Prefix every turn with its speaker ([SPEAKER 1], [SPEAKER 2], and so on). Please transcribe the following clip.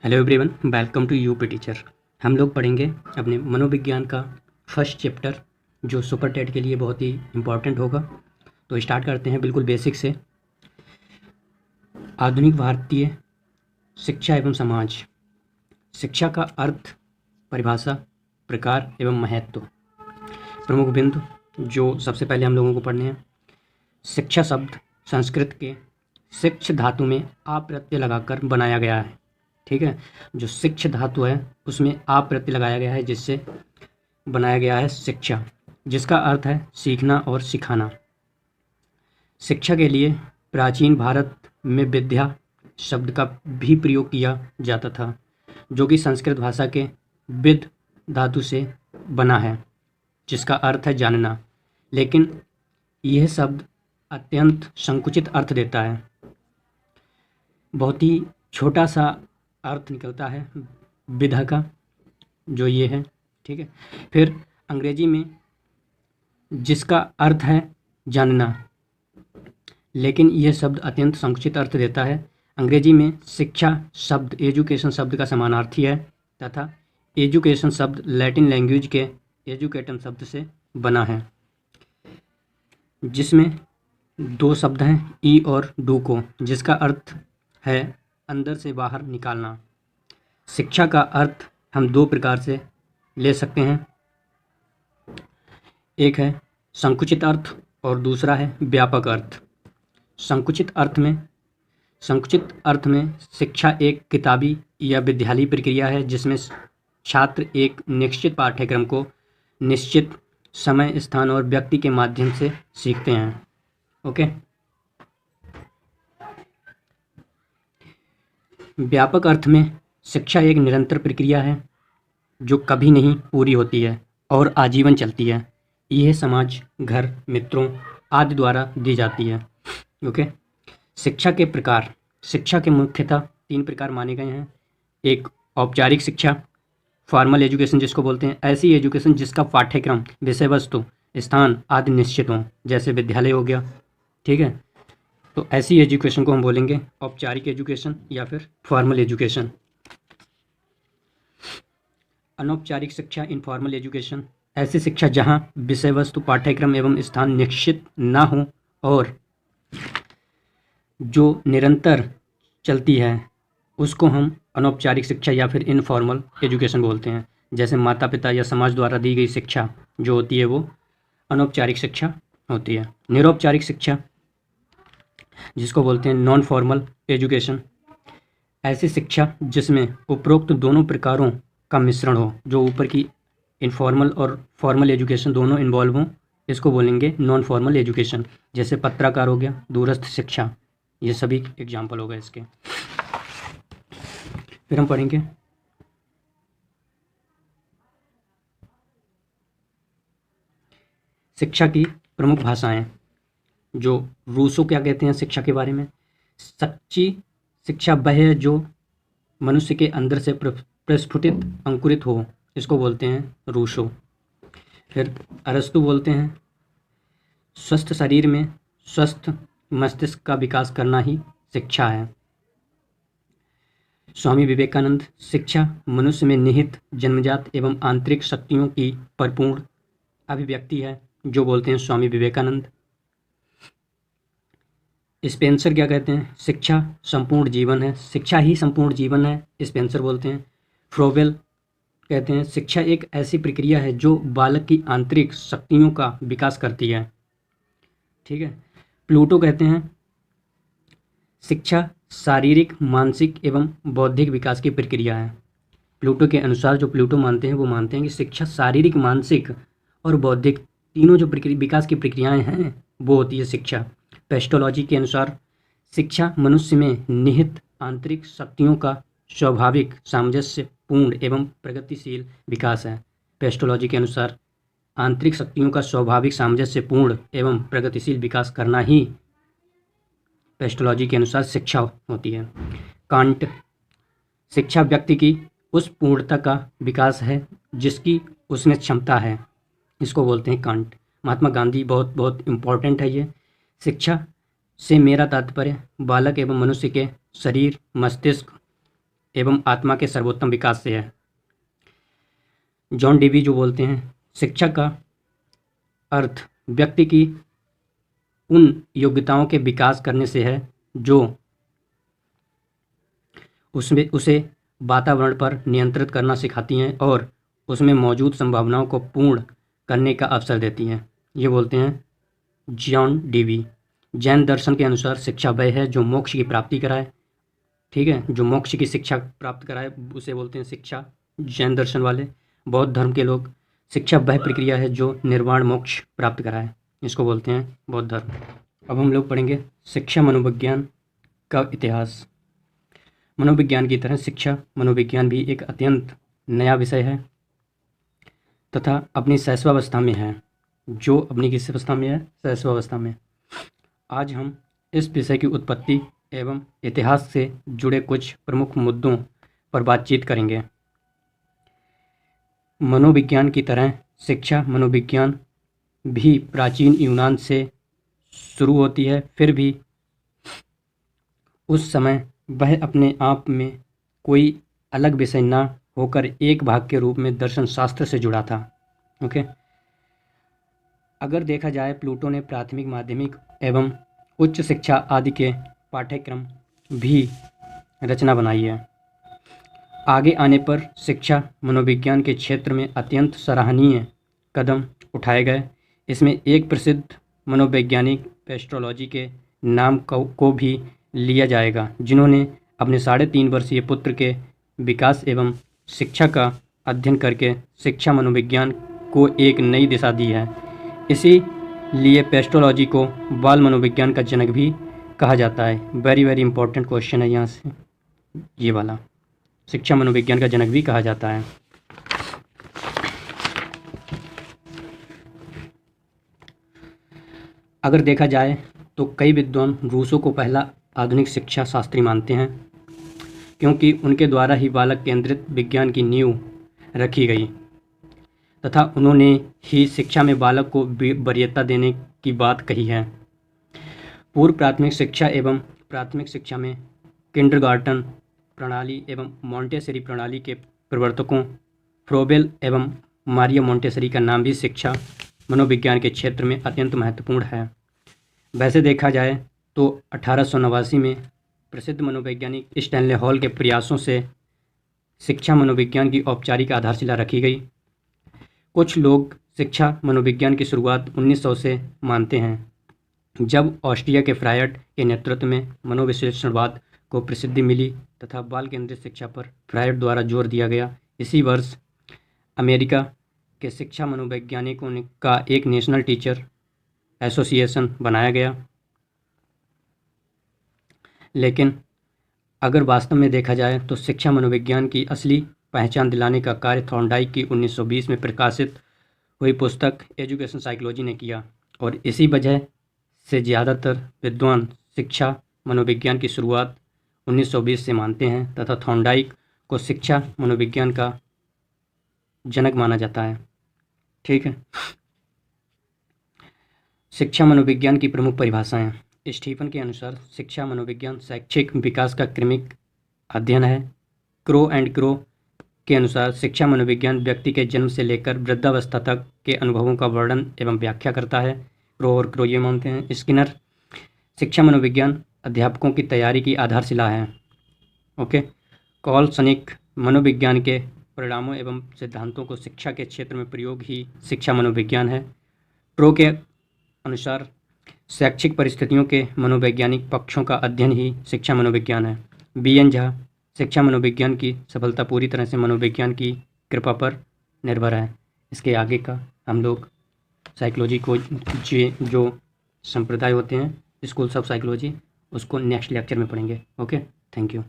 [SPEAKER 1] Hello everyone, welcome to UP teacher. हम लोग पढ़ेंगे अपने मनोविज्ञान का फर्स्ट चैप्टर जो सुपर टेट के लिए बहुत ही इम्पोर्टेंट होगा। तो स्टार्ट करते हैं बिल्कुल बेसिक से। आधुनिक भारतीय शिक्षा एवं समाज। शिक्षा का अर्थ, परिभाषा, प्रकार एवं महत्व। प्रमुख बिंदु जो सबसे पहले हम लोगों को पढ़ने हैं। शिक्षा शब्द संस्कृत के शिक्ष धातु में आ प्रत्यय लगाकर बनाया गया है। ठीक है, जो शिक्ष धातु है उसमें आ प्रत्यय लगाया गया है, जिससे बनाया गया है शिक्षा, जिसका अर्थ है सीखना और सिखाना। शिक्षा के लिए प्राचीन भारत में विद्या शब्द का भी प्रयोग किया जाता था, जो कि संस्कृत भाषा के विद धातु से बना है, जिसका अर्थ है जानना। लेकिन यह शब्द अत्यंत संकुचित अर्थ देता है, बहुत ही छोटा सा अर्थ निकलता है विधा का, जो ये है। ठीक है, फिर अंग्रेजी में जिसका अर्थ है जानना, लेकिन यह शब्द अत्यंत संकुचित अर्थ देता है। अंग्रेजी में शिक्षा शब्द एजुकेशन शब्द का समानार्थी है तथा एजुकेशन शब्द लैटिन लैंग्वेज के एजुकेटम शब्द से बना है, जिसमें दो शब्द हैं ई और डूको, जिसका अर्थ है अंदर से बाहर निकालना। शिक्षा का अर्थ हम दो प्रकार से ले सकते हैं, एक है संकुचित अर्थ और दूसरा है व्यापक अर्थ। संकुचित अर्थ में शिक्षा एक किताबी या विद्यालयी प्रक्रिया है, जिसमें छात्र एक निश्चित पाठ्यक्रम को निश्चित समय, स्थान और व्यक्ति के माध्यम से सीखते हैं। ओके। व्यापक अर्थ में शिक्षा एक निरंतर प्रक्रिया है जो कभी नहीं पूरी होती है और आजीवन चलती है। यह समाज, घर, मित्रों आदि द्वारा दी जाती है। ओके। शिक्षा के प्रकार। शिक्षा के मुख्यतः 3 प्रकार माने गए हैं। एक औपचारिक शिक्षा, फॉर्मल एजुकेशन जिसको बोलते हैं, ऐसी एजुकेशन जिसका पाठ्यक्रम, विषय वस्तु, स्थान आदि निश्चित हों, जैसे विद्यालय हो गया। ठीक है, तो ऐसी एजुकेशन को हम बोलेंगे औपचारिक एजुकेशन या फिर फॉर्मल एजुकेशन। अनौपचारिक शिक्षा, इनफॉर्मल एजुकेशन, ऐसी शिक्षा जहां विषय वस्तु, पाठ्यक्रम एवं स्थान निश्चित ना हो और जो निरंतर चलती है, उसको हम अनौपचारिक शिक्षा या फिर इनफॉर्मल एजुकेशन बोलते हैं। जैसे माता पिता या समाज द्वारा दी गई शिक्षा जो होती है वो अनौपचारिक शिक्षा होती है। निरौपचारिक शिक्षा जिसको बोलते हैं नॉन फॉर्मल एजुकेशन, ऐसी शिक्षा जिसमें उपरोक्त दोनों प्रकारों का मिश्रण हो, जो ऊपर की इनफॉर्मल और फॉर्मल एजुकेशन दोनों इन्वॉल्व हों, इसको बोलेंगे नॉन फॉर्मल एजुकेशन। जैसे पत्रकार हो गया, दूरस्थ शिक्षा, ये सभी एग्जाम्पल हो गए इसके। फिर हम पढ़ेंगे शिक्षा की प्रमुख भाषाएं। जो रूसो क्या कहते हैं शिक्षा के बारे में, सच्ची शिक्षा वह है जो मनुष्य के अंदर से प्रस्फुटित अंकुरित हो, इसको बोलते हैं रूसो। फिर अरस्तु बोलते हैं स्वस्थ शरीर में स्वस्थ मस्तिष्क का विकास करना ही शिक्षा है। स्वामी विवेकानंद शिक्षा मनुष्य में निहित जन्मजात एवं आंतरिक शक्तियों की परिपूर्ण अभिव्यक्ति है, जो बोलते हैं स्वामी विवेकानंद। स्पेंसर क्या कहते हैं, शिक्षा संपूर्ण जीवन है, शिक्षा ही संपूर्ण जीवन है, स्पेंसर बोलते हैं। फ्रोबेल कहते हैं शिक्षा एक ऐसी प्रक्रिया है जो बालक की आंतरिक शक्तियों का विकास करती है। ठीक है। प्लूटो कहते हैं शिक्षा शारीरिक, मानसिक एवं बौद्धिक विकास की प्रक्रिया है। प्लूटो के अनुसार, जो प्लूटो मानते हैं वो मानते हैं कि शिक्षा शारीरिक, मानसिक और बौद्धिक तीनों जो विकास की प्रक्रियाएं हैं वो होती है शिक्षा। पेस्टोलॉजी के अनुसार शिक्षा मनुष्य में निहित आंतरिक शक्तियों का स्वाभाविक, सामंजस्यपूर्ण एवं प्रगतिशील विकास है। पेस्टोलॉजी के अनुसार आंतरिक शक्तियों का स्वाभाविक, सामंजस्यपूर्ण एवं प्रगतिशील विकास करना ही पेस्टोलॉजी के अनुसार शिक्षा होती है। कांट शिक्षा व्यक्ति की उस पूर्णता का विकास है जिसकी उसमें क्षमता है, इसको बोलते हैं कांट। महात्मा गांधी बहुत इम्पोर्टेंट है ये। शिक्षा से मेरा तात्पर्य बालक एवं मनुष्य के शरीर, मस्तिष्क एवं आत्मा के सर्वोत्तम विकास से है। जॉन डेवी जो बोलते हैं, शिक्षा का अर्थ व्यक्ति की उन योग्यताओं के विकास करने से है जो उसमें उसे वातावरण पर नियंत्रित करना सिखाती हैं और उसमें मौजूद संभावनाओं को पूर्ण करने का अवसर देती हैं। ये बोलते हैं जॉन डेवी। जैन दर्शन के अनुसार शिक्षा वह है जो मोक्ष की प्राप्ति कराए। ठीक है, जो मोक्ष की शिक्षा प्राप्त कराए उसे बोलते हैं शिक्षा, जैन दर्शन वाले। बौद्ध धर्म के लोग, शिक्षा वह प्रक्रिया है जो निर्वाण मोक्ष प्राप्त कराए, इसको बोलते हैं बौद्ध धर्म। अब हम लोग पढ़ेंगे शिक्षा मनोविज्ञान का इतिहास। मनोविज्ञान की तरह शिक्षा मनोविज्ञान भी एक अत्यंत नया विषय है तथा अपनी शैशवावस्था में है। जो अपनी किस अवस्था में है? शैशवावस्था में। आज हम इस विषय की उत्पत्ति एवं इतिहास से जुड़े कुछ प्रमुख मुद्दों पर बातचीत करेंगे। मनोविज्ञान की तरह शिक्षा मनोविज्ञान भी प्राचीन यूनान से शुरू होती है, फिर भी उस समय वह अपने आप में कोई अलग विषय न होकर एक भाग के रूप में दर्शन शास्त्र से जुड़ा था। ओके, अगर देखा जाए, प्लूटो ने प्राथमिक, माध्यमिक एवं उच्च शिक्षा आदि के पाठ्यक्रम भी रचना बनाई है। आगे आने पर शिक्षा मनोविज्ञान के क्षेत्र में अत्यंत सराहनीय कदम उठाए गए। इसमें एक प्रसिद्ध मनोवैज्ञानिक पेस्ट्रोलॉजी के नाम को भी लिया जाएगा, जिन्होंने अपने 3.5 वर्षीय पुत्र के विकास एवं शिक्षा का अध्ययन करके शिक्षा मनोविज्ञान को एक नई दिशा दी है। इसीलिए पेस्ट्रोलॉजी को बाल मनोविज्ञान का जनक भी कहा जाता है। वेरी वेरी इंपॉर्टेंट क्वेश्चन है यहाँ से ये वाला, शिक्षा मनोविज्ञान का जनक भी कहा जाता है। अगर देखा जाए तो कई विद्वान रूसों को पहला आधुनिक शिक्षा शास्त्री मानते हैं, क्योंकि उनके द्वारा ही बालक केंद्रित विज्ञान की नींव रखी गई तथा उन्होंने ही शिक्षा में बालक को वरीयता देने की बात कही है। पूर्व प्राथमिक शिक्षा एवं प्राथमिक शिक्षा में किंडरगार्टन प्रणाली एवं मॉन्टेसरी प्रणाली के प्रवर्तकों फ्रोबेल एवं मारिया मॉन्टेसरी का नाम भी शिक्षा मनोविज्ञान के क्षेत्र में अत्यंत महत्वपूर्ण है। वैसे देखा जाए तो 1889 में प्रसिद्ध मनोवैज्ञानिक स्टैनले हॉल के प्रयासों से शिक्षा मनोविज्ञान की औपचारिक आधारशिला रखी गई। कुछ लोग शिक्षा मनोविज्ञान की शुरुआत 1900 से मानते हैं, जब ऑस्ट्रिया के फ्रायड के नेतृत्व में मनोविश्लेषणवाद को प्रसिद्धि मिली तथा बाल केंद्रित शिक्षा पर फ्रायड द्वारा जोर दिया गया। इसी वर्ष अमेरिका के शिक्षा मनोवैज्ञानिकों का एक नेशनल टीचर एसोसिएशन बनाया गया। लेकिन अगर वास्तव में देखा जाए तो शिक्षा मनोविज्ञान की असली पहचान दिलाने का कार्य थॉर्नडाइक की 1920 में प्रकाशित हुई पुस्तक एजुकेशन साइकोलॉजी ने किया, और इसी वजह से ज़्यादातर विद्वान शिक्षा मनोविज्ञान की शुरुआत 1920 से मानते हैं तथा थॉर्नडाइक को शिक्षा मनोविज्ञान का जनक माना जाता है। ठीक है, शिक्षा मनोविज्ञान की प्रमुख परिभाषाएं। स्टीफन के अनुसार शिक्षा मनोविज्ञान शैक्षिक विकास का क्रमिक अध्ययन है। क्रो एंड क्रो के अनुसार शिक्षा मनोविज्ञान व्यक्ति के जन्म से लेकर वृद्धावस्था तक के अनुभवों का वर्णन एवं व्याख्या करता है। क्रो और क्रो ये मानते हैं। स्किनर, शिक्षा मनोविज्ञान अध्यापकों की तैयारी की आधारशिला है। ओके, कॉलसनिक, मनोविज्ञान के परिणामों एवं सिद्धांतों को शिक्षा के क्षेत्र में प्रयोग ही शिक्षा मनोविज्ञान है। ट्रो के अनुसार शैक्षिक परिस्थितियों के मनोवैज्ञानिक पक्षों का अध्ययन ही शिक्षा मनोविज्ञान है। बी.एन. झा, शिक्षा मनोविज्ञान की सफलता पूरी तरह से मनोविज्ञान की कृपा पर निर्भर है। इसके आगे का हम लोग साइकोलॉजी को जो संप्रदाय होते हैं, स्कूल्स ऑफ साइकोलॉजी, उसको नेक्स्ट लेक्चर में पढ़ेंगे। Okay, thank you.